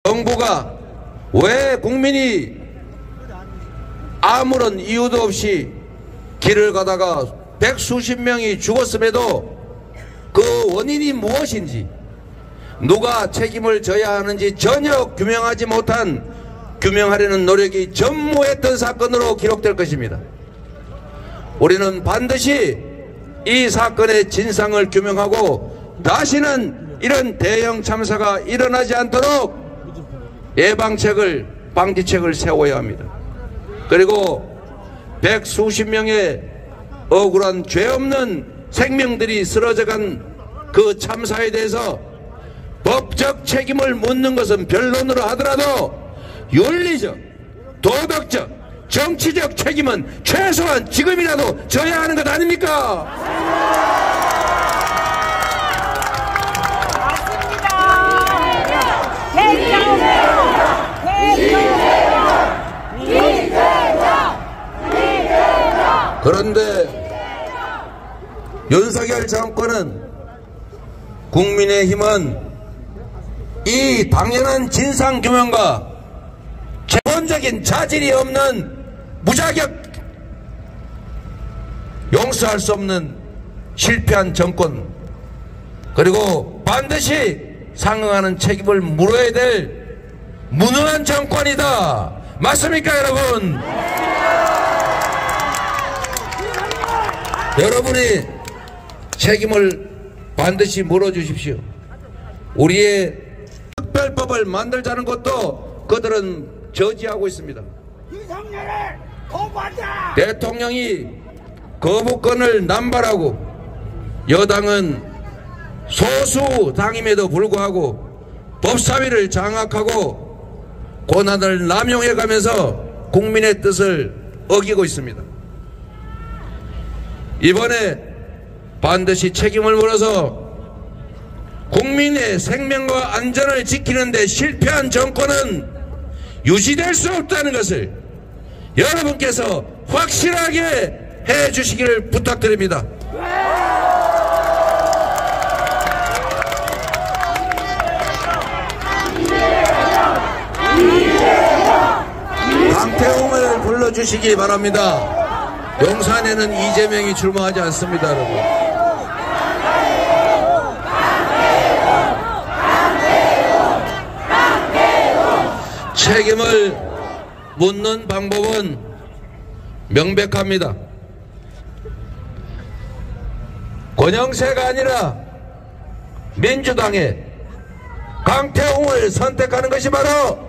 정부가 왜 국민이 아무런 이유도 없이 길을 가다가 백수십 명이 죽었음에도 그 원인이 무엇인지, 누가 책임을 져야 하는지 전혀 규명하려는 노력이 전무했던 사건으로 기록될 것입니다. 우리는 반드시 이 사건의 진상을 규명하고 다시는 이런 대형 참사가 일어나지 않도록 방지책을 세워야 합니다. 그리고 백수십 명의 억울한 죄 없는 생명들이 쓰러져간 그 참사에 대해서 법적 책임을 묻는 것은 변론으로 하더라도 윤리적, 도덕적, 정치적 책임은 최소한 지금이라도 져야 하는 것 아닙니까? 그런데 윤석열 정권은, 국민의힘은 이 당연한 진상규명과 기본적인 자질이 없는 무자격, 용서할 수 없는 실패한 정권, 그리고 반드시 상응하는 책임을 물어야 될 무능한 정권이다. 맞습니까, 여러분? 여러분이 책임을 반드시 물어주십시오. 우리의 특별법을 만들자는 것도 그들은 저지하고 있습니다. 윤석열을 거부한다. 대통령이 거부권을 남발하고 여당은 소수당임에도 불구하고 법사위를 장악하고 권한을 남용해가면서 국민의 뜻을 어기고 있습니다. 이번에 반드시 책임을 물어서 국민의 생명과 안전을 지키는 데 실패한 정권은 유지될 수 없다는 것을 여러분께서 확실하게 해주시기를 부탁드립니다. 강태웅을 불러주시기 바랍니다. 용산에는 이재명이 출마하지 않습니다, 여러분. 책임을 묻는 방법은 명백합니다. 권영세가 아니라 민주당의 강태웅을 선택하는 것이 바로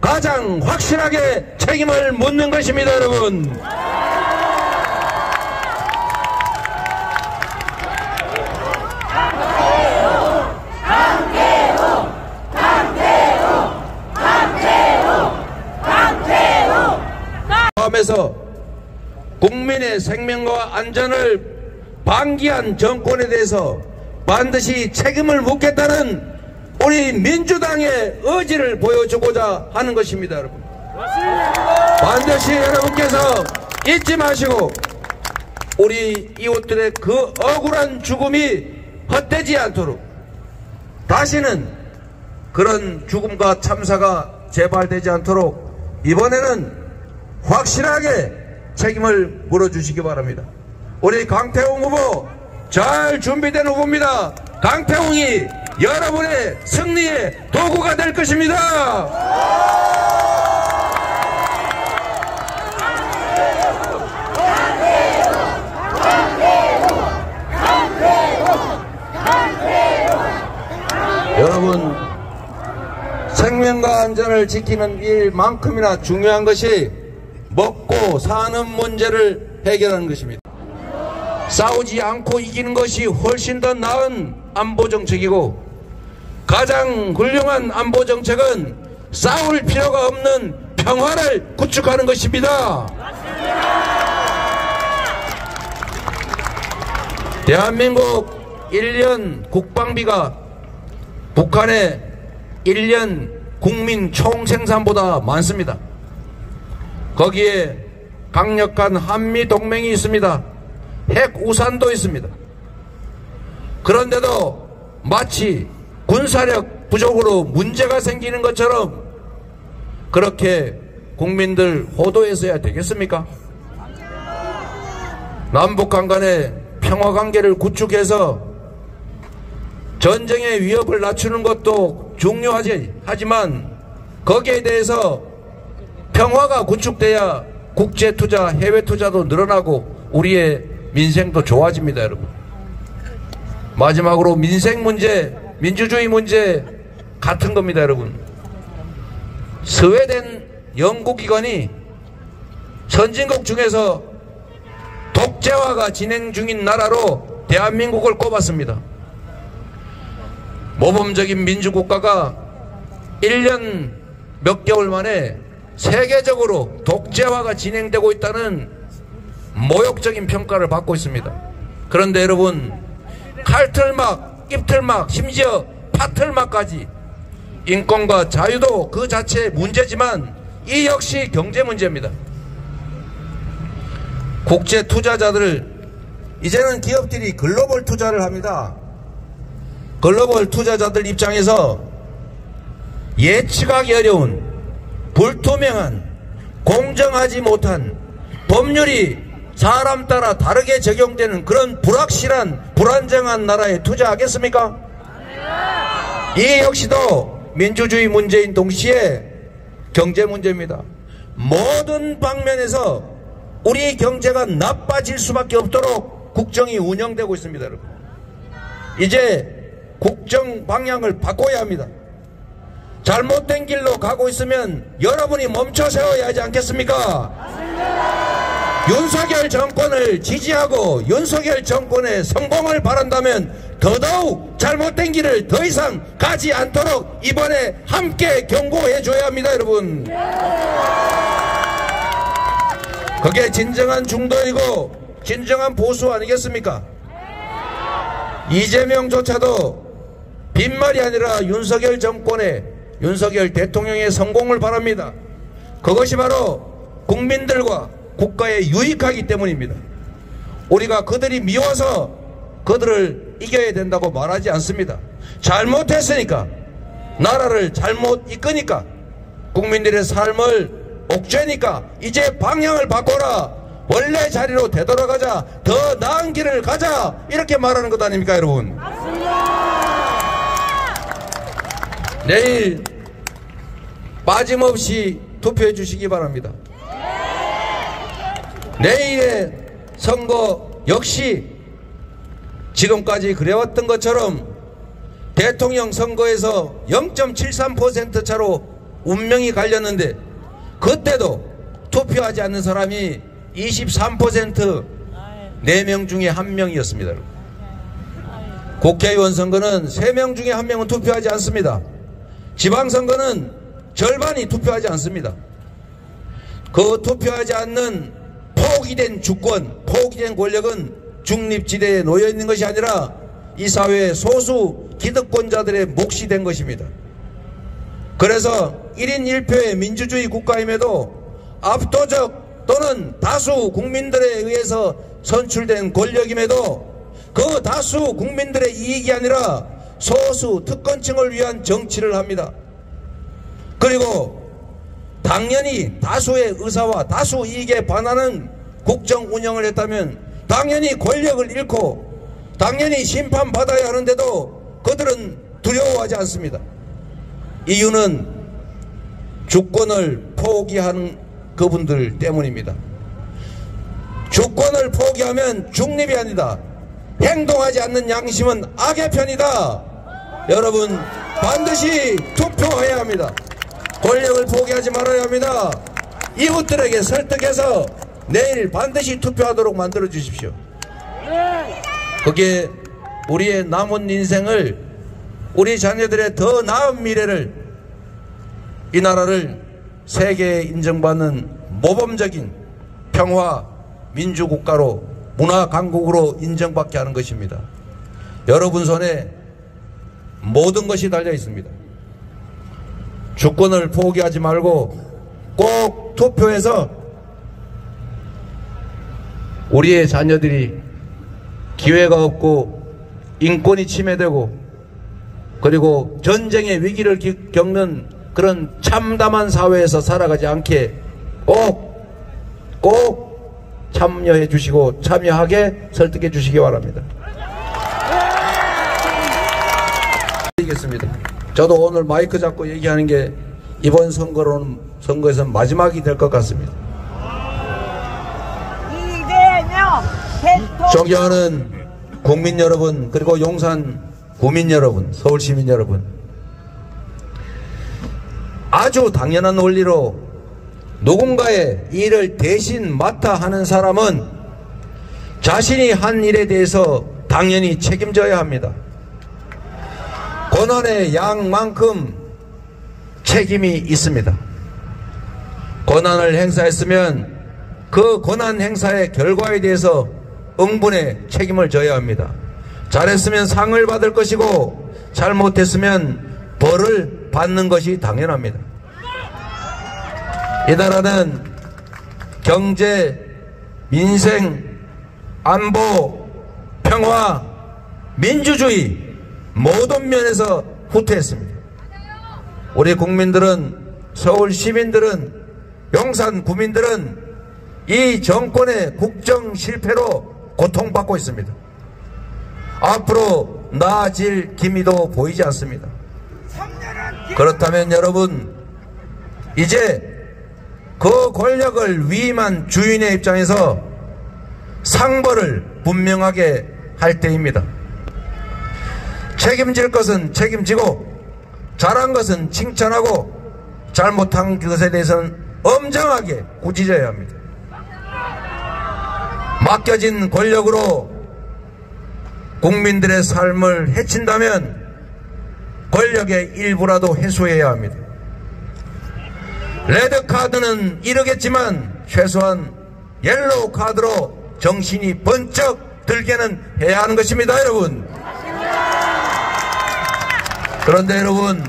가장 확실하게 책임을 묻는 것입니다, 여러분. 포함해서 국민의 생명과 안전을 방기한 정권에 대해서 반드시 책임을 묻겠다는 우리 민주당의 의지를 보여주고자 하는 것입니다, 여러분. 반드시 여러분께서 잊지 마시고 우리 이웃들의 그 억울한 죽음이 헛되지 않도록, 다시는 그런 죽음과 참사가 재발되지 않도록 이번에는 확실하게 책임을 물어주시기 바랍니다. 우리 강태웅 후보 잘 준비된 후보입니다. 강태웅이 여러분의 승리의 도구가 될 것입니다. 여러분, 생명과 안전을 지키는 일만큼이나 중요한 것이 먹고 사는 문제를 해결하는 것입니다. 싸우지 않고 이기는 것이 훨씬 더 나은 안보정책이고, 가장 훌륭한 안보정책은 싸울 필요가 없는 평화를 구축하는 것입니다. 대한민국 1년 국방비가 북한의 1년 국민 총생산보다 많습니다. 거기에 강력한 한미동맹이 있습니다. 핵우산도 있습니다. 그런데도 마치 군사력 부족으로 문제가 생기는 것처럼 그렇게 국민들 호도했어야 되겠습니까? 남북한 간의 평화관계를 구축해서 전쟁의 위협을 낮추는 것도 중요하지, 하지만 거기에 대해서 평화가 구축돼야 국제투자, 해외투자도 늘어나고 우리의 민생도 좋아집니다, 여러분. 마지막으로 민생 문제, 민주주의 문제 같은 겁니다, 여러분. 스웨덴 연구기관이 선진국 중에서 독재화가 진행 중인 나라로 대한민국을 꼽았습니다. 모범적인 민주국가가 1년 몇 개월 만에 세계적으로 독재화가 진행되고 있다는 모욕적인 평가를 받고 있습니다. 그런데 여러분, 칼틀막, 입틀막, 심지어 파틀막까지 인권과 자유도 그 자체의 문제지만 이 역시 경제 문제입니다. 국제 투자자들, 이제는 기업들이 글로벌 투자를 합니다. 글로벌 투자자들 입장에서 예측하기 어려운, 불투명한, 공정하지 못한, 법률이 사람 따라 다르게 적용되는 그런 불확실한, 불안정한 나라에 투자하겠습니까? 이 역시도 민주주의 문제인 동시에 경제 문제입니다. 모든 방면에서 우리 경제가 나빠질 수밖에 없도록 국정이 운영되고 있습니다, 여러분. 이제 국정 방향을 바꿔야 합니다. 잘못된 길로 가고 있으면 여러분이 멈춰 세워야 하지 않겠습니까? 윤석열 정권을 지지하고 윤석열 정권의 성공을 바란다면 더더욱 잘못된 길을 더 이상 가지 않도록 이번에 함께 경고해 줘야 합니다, 여러분. 그게 진정한 중도이고 진정한 보수 아니겠습니까? 이재명조차도 빈말이 아니라 윤석열 정권의, 윤석열 대통령의 성공을 바랍니다. 그것이 바로 국민들과 국가에 유익하기 때문입니다. 우리가 그들이 미워서 그들을 이겨야 된다고 말하지 않습니다. 잘못했으니까, 나라를 잘못 이끄니까, 국민들의 삶을 옥죄니까 이제 방향을 바꿔라, 원래 자리로 되돌아가자, 더 나은 길을 가자, 이렇게 말하는 것 아닙니까, 여러분? 내일 빠짐없이 투표해 주시기 바랍니다. 내일의 선거 역시 지금까지 그래왔던 것처럼 대통령 선거에서 0.73% 차로 운명이 갈렸는데, 그때도 투표하지 않는 사람이 23%, 4명 중에 1명이었습니다. 국회의원 선거는 3명 중에 1명은 투표하지 않습니다. 지방선거는 절반이 투표하지 않습니다. 그 투표하지 않는 포기된 주권, 포기된 권력은 중립지대에 놓여있는 것이 아니라 이 사회의 소수 기득권자들의 몫이 된 것입니다. 그래서 1인 1표의 민주주의 국가임에도 압도적 또는 다수 국민들에 의해서 선출된 권력임에도 그 다수 국민들의 이익이 아니라 소수 특권층을 위한 정치를 합니다. 그리고 당연히 다수의 의사와 다수 이익에 반하는 국정 운영을 했다면 당연히 권력을 잃고 당연히 심판받아야 하는데도 그들은 두려워하지 않습니다. 이유는 주권을 포기한 그분들 때문입니다. 주권을 포기하면 중립이 아니다. 행동하지 않는 양심은 악의 편이다. 여러분, 반드시 투표해야 합니다. 권력을 포기하지 말아야 합니다. 이웃들에게 설득해서 내일 반드시 투표하도록 만들어 주십시오. 그게 우리의 남은 인생을, 우리 자녀들의 더 나은 미래를, 이 나라를 세계에 인정받는 모범적인 평화 민주국가로, 문화강국으로 인정받게 하는 것입니다. 여러분 손에 모든 것이 달려 있습니다. 주권을 포기하지 말고 꼭 투표해서 우리의 자녀들이 기회가 없고 인권이 침해되고 그리고 전쟁의 위기를 겪는 그런 참담한 사회에서 살아가지 않게 꼭 참여해 주시고 참여하게 설득해 주시기 바랍니다. 드리겠습니다. 저도 오늘 마이크 잡고 얘기하는 게 이번 선거에서 마지막이 될 것 같습니다. 존경하는 국민 여러분, 그리고 용산 구민 여러분, 서울 시민 여러분, 아주 당연한 원리로 누군가의 일을 대신 맡아 하는 사람은 자신이 한 일에 대해서 당연히 책임져야 합니다. 권한의 양만큼 책임이 있습니다. 권한을 행사했으면 그 권한 행사의 결과에 대해서 응분의 책임을 져야 합니다. 잘했으면 상을 받을 것이고 잘못했으면 벌을 받는 것이 당연합니다. 이 나라는 경제, 민생, 안보, 평화, 민주주의 모든 면에서 후퇴했습니다. 우리 국민들은, 서울 시민들은, 용산 구민들은 이 정권의 국정 실패로 고통받고 있습니다. 앞으로 나아질 기미도 보이지 않습니다. 그렇다면 여러분, 이제 그 권력을 위임한 주인의 입장에서 상벌을 분명하게 할 때입니다. 책임질 것은 책임지고 잘한 것은 칭찬하고 잘못한 것에 대해서는 엄정하게 꾸짖어야 합니다. 맡겨진 권력으로 국민들의 삶을 해친다면 권력의 일부라도 해소해야 합니다. 레드카드는 이르겠지만 최소한 옐로우 카드로 정신이 번쩍 들게는 해야 하는 것입니다, 여러분. 그런데 여러분,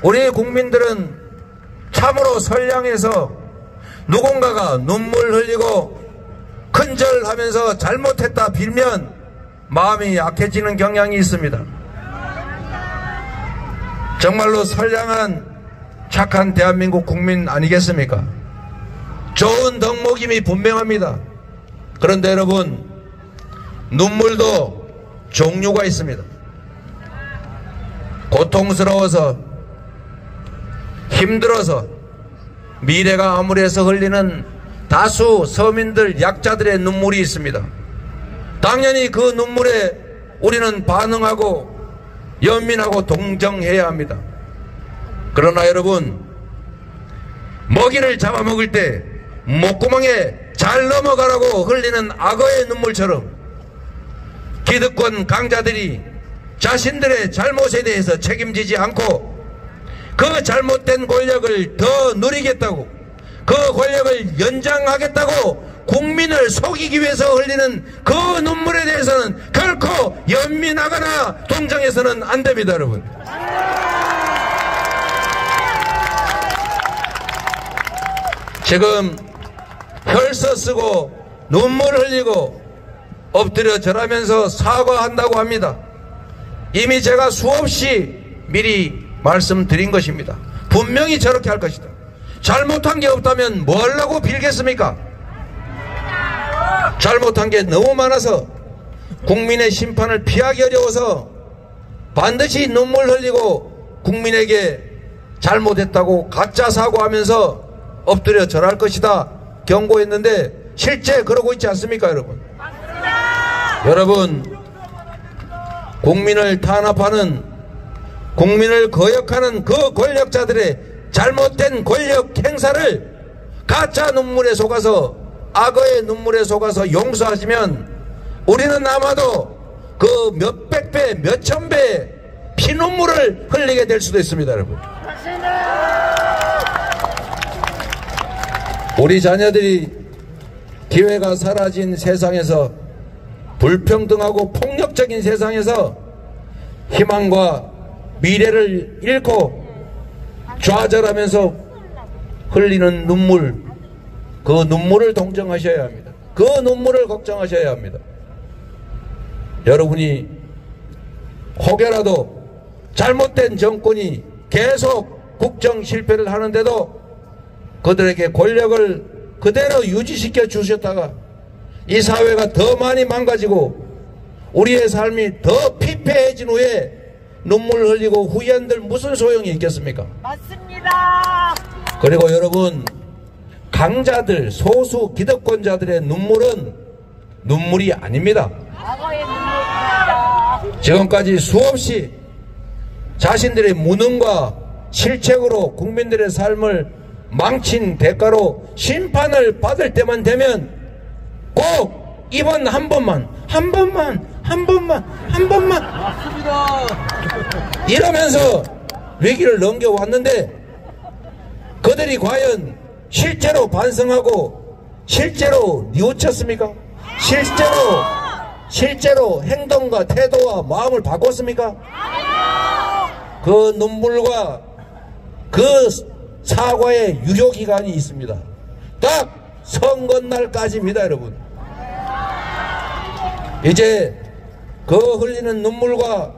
우리 국민들은 참으로 선량해서 누군가가 눈물 흘리고 큰절하면서 잘못했다 빌면 마음이 약해지는 경향이 있습니다. 정말로 선량한 착한 대한민국 국민 아니겠습니까? 좋은 덕목임이 분명합니다. 그런데 여러분, 눈물도 종류가 있습니다. 고통스러워서, 힘들어서, 미래가 암울해서 흘리는 다수 서민들, 약자들의 눈물이 있습니다. 당연히 그 눈물에 우리는 반응하고 연민하고 동정해야 합니다. 그러나 여러분, 먹이를 잡아먹을 때 목구멍에 잘 넘어가라고 흘리는 악어의 눈물처럼 기득권 강자들이 자신들의 잘못에 대해서 책임지지 않고 그 잘못된 권력을 더 누리겠다고, 그 권력을 연장하겠다고 국민을 속이기 위해서 흘리는 그 눈물에 대해서는 결코 연민하거나 동정해서는 안 됩니다, 여러분. 지금 혈서 쓰고 눈물 흘리고 엎드려 절하면서 사과한다고 합니다. 이미 제가 수없이 미리 말씀드린 것입니다. 분명히 저렇게 할 것이다. 잘못한 게 없다면 뭐 하려고 빌겠습니까? 잘못한 게 너무 많아서 국민의 심판을 피하기 어려워서 반드시 눈물 흘리고 국민에게 잘못했다고 가짜 사과하면서 엎드려 절할 것이다 경고했는데 실제 그러고 있지 않습니까, 여러분? 여러분, 국민을 탄압하는, 국민을 거역하는 그 권력자들의 잘못된 권력 행사를 가짜 눈물에 속아서, 악어의 눈물에 속아서 용서하시면 우리는 아마도 그 몇백 배, 몇천 배의 피눈물을 흘리게 될 수도 있습니다, 여러분. 우리 자녀들이 기회가 사라진 세상에서, 불평등하고 폭력적인 세상에서 희망과 미래를 잃고 좌절하면서 흘리는 눈물, 그 눈물을 동정하셔야 합니다. 그 눈물을 걱정하셔야 합니다. 여러분이 혹여라도 잘못된 정권이 계속 국정 실패를 하는데도 그들에게 권력을 그대로 유지시켜 주셨다가 이 사회가 더 많이 망가지고 우리의 삶이 더 피폐해진 후에 눈물 흘리고 후회한들 무슨 소용이 있겠습니까? 맞습니다. 그리고 여러분, 강자들, 소수 기득권자들의 눈물은 눈물이 아닙니다. 과거의 눈물입니다. 지금까지 수없이 자신들의 무능과 실책으로 국민들의 삶을 망친 대가로 심판을 받을 때만 되면 꼭 이번 한 번만 이러면서 위기를 넘겨왔는데 그들이 과연 실제로 반성하고 실제로 뉘우쳤습니까? 실제로 행동과 태도와 마음을 바꿨습니까? 그 눈물과 그 사과의 유효기간이 있습니다. 딱 선거날까지입니다, 여러분. 이제 그 흘리는 눈물과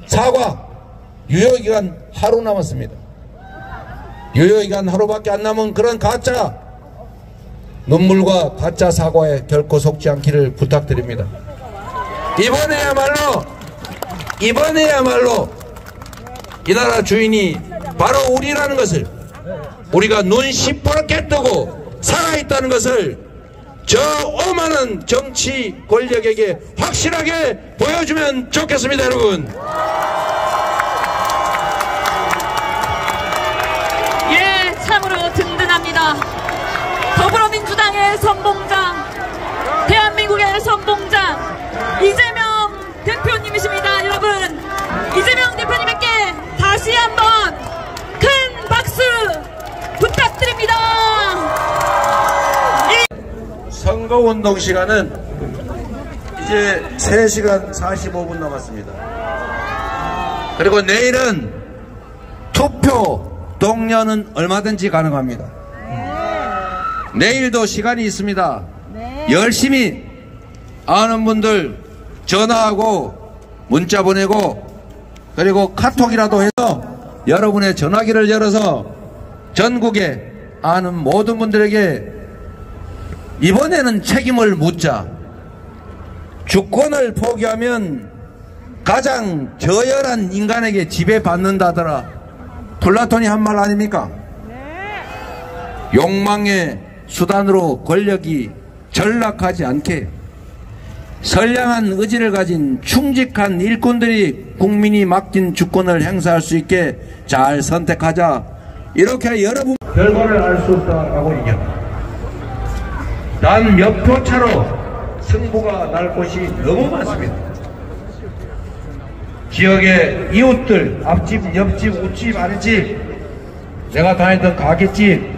사과 유효기간 하루 남았습니다. 유효기간 하루밖에 안 남은 그런 가짜 눈물과 가짜 사과에 결코 속지 않기를 부탁드립니다. 이번에야말로 이 나라 주인이 바로 우리라는 것을, 우리가 눈 시퍼렇게 뜨고 살아있다는 것을 저 오만한 정치 권력에게 확실하게 보여주면 좋겠습니다, 여러분. 예, 참으로 든든합니다. 더불어민주당의 선봉장, 대한민국의 선봉장 이재명 대표님이십니다. 여러분, 이재명 대표님께 다시 한번 큰 박수 부탁드립니다. 선거운동 시간은 이제 3시간 45분 남았습니다. 그리고 내일은 투표 동료는 얼마든지 가능합니다. 내일도 시간이 있습니다. 열심히 아는 분들 전화하고 문자 보내고 그리고 카톡이라도 해서 여러분의 전화기를 열어서 전국에 아는 모든 분들에게 이번에는 책임을 묻자. 주권을 포기하면 가장 저열한 인간에게 지배받는다더라. 플라톤이 한 말 아닙니까? 욕망의 수단으로 권력이 전락하지 않게 선량한 의지를 가진 충직한 일꾼들이 국민이 맡긴 주권을 행사할 수 있게 잘 선택하자. 이렇게 여러분 결과를 알 수 없다라고 얘기합니다. 단 몇 표 차로 승부가 날 곳이 너무 많습니다. 지역의 이웃들, 앞집, 옆집, 웃집, 아랫집, 내가 다니던 가게집,